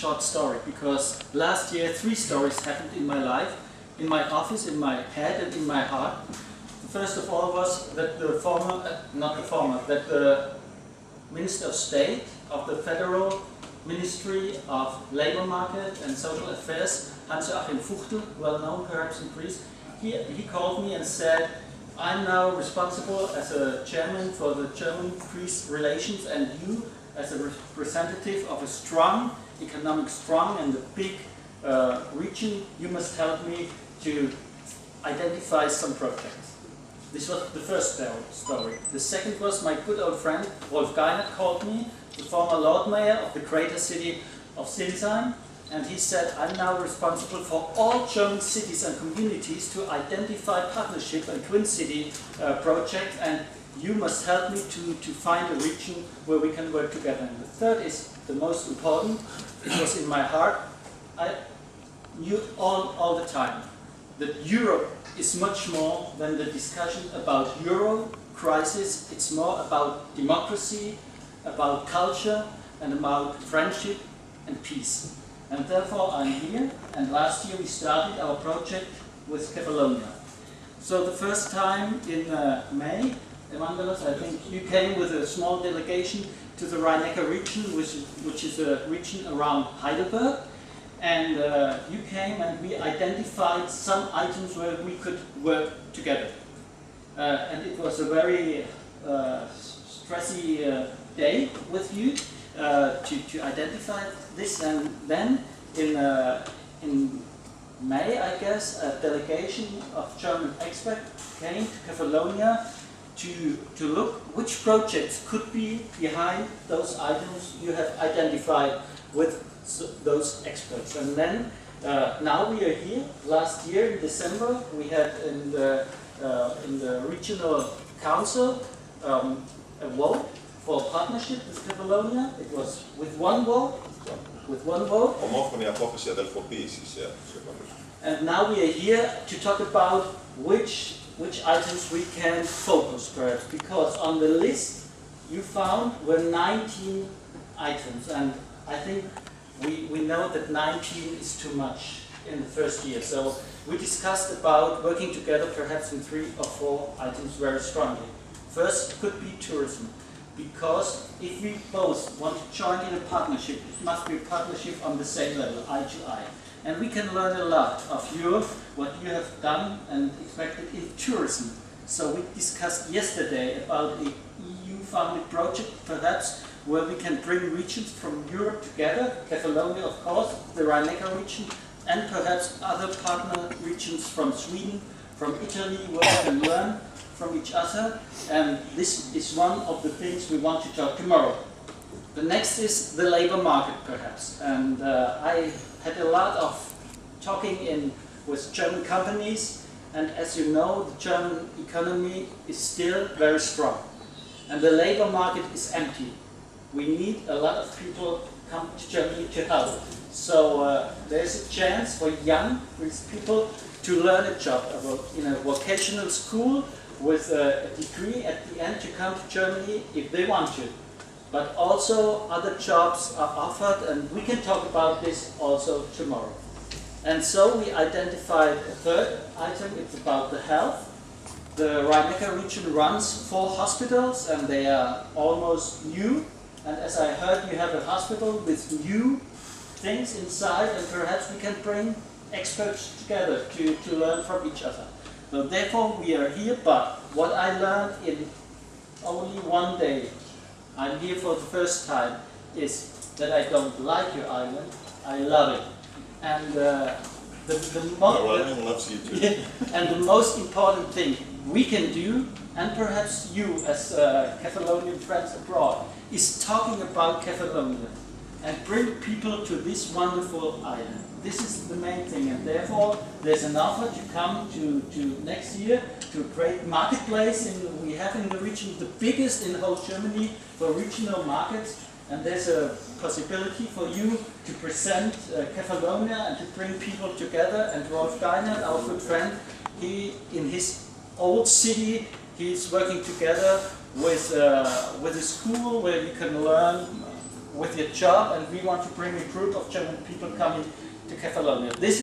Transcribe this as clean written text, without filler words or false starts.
short story, because last year 3 stories happened in my life, in my office, in my head and in my heart. The first of all was that that the Minister of State of the Federal Ministry of Labour Market and Social Affairs, Hans-Joachim Fuchtel, well known perhaps in Greece, he called me and said, I'm now responsible as a chairman for the German-Greece relations, and you as a representative of a strong, economic strong and a big region, you must help me to identify some projects. This was the first story. The second was my good old friend Rolf Geinert called me, the former Lord Mayor of the greater city of Sinsheim, and he said, I'm now responsible for all German cities and communities to identify partnership and twin city projects, and you must help me to find a region where we can work together. And the third is the most important. It was in my heart. I knew all the time that Europe is much more than the discussion about Euro crisis. It's more about democracy, about culture, and about friendship and peace. And therefore I'm here, and last year we started our project with Catalonia. So the first time in May, Evangelos, I think you came with a small delegation to the Rhine-Neckar region, which is a region around Heidelberg. And you came and we identified some items where we could work together. And it was a very stressy day with you to identify this. And then in May, I guess, a delegation of German experts came to Catalonia to look which projects could be behind those items you have identified with those experts. And then now we are here. Last year in December we had in the regional council a vote for partnership with Catalonia. It was with one vote. Ομόφωνη απόφαση αδελφοποίησης. And now we are here to talk about which items we can focus perhaps, because on the list you found were 19 items, and I think we know that 19 is too much in the first year. So we discussed about working together perhaps in 3 or 4 items very strongly. First could be tourism, because if we both want to join in a partnership, it must be a partnership on the same level, eye to eye. And we can learn a lot of you, what you have done and expected in tourism. So we discussed yesterday about a EU-funded project, perhaps, where we can bring regions from Europe together, Catalonia of course, the Rhine-Neckar region, and perhaps other partner regions from Sweden, from Italy, where we can learn from each other. And this is one of the things we want to talk tomorrow. The next is the labor market, perhaps. And I had a lot of talking with German companies, and as you know, the German economy is still very strong. And the labor market is empty. We need a lot of people come to Germany to help. So there's a chance for young people to learn a job in a vocational school with a degree at the end to come to Germany if they want to. But also other jobs are offered, and we can talk about this also tomorrow. And so we identified a third item. It's about the health. The Rhine-Neckar region runs 4 hospitals, and they are almost new. And as I heard, you have a hospital with new things inside, and perhaps we can bring experts together to learn from each other. So therefore we are here, but what I learned in only one day, I'm here for the first time, is that I don't like your island, I love it. And the most important thing we can do, and perhaps you as Catalonian friends abroad, is talking about Catalonia and bring people to this wonderful island. This is the main thing, and therefore there's an offer to come to next year to a great marketplace we have in the region, the biggest in whole Germany for regional markets, and there's a possibility for you to present Catalonia and to bring people together. And Rolf Geinert, our good friend, he in his old city, he's working together with a school where you can learn with your job, and we want to bring a group of German people coming to Catalonia. This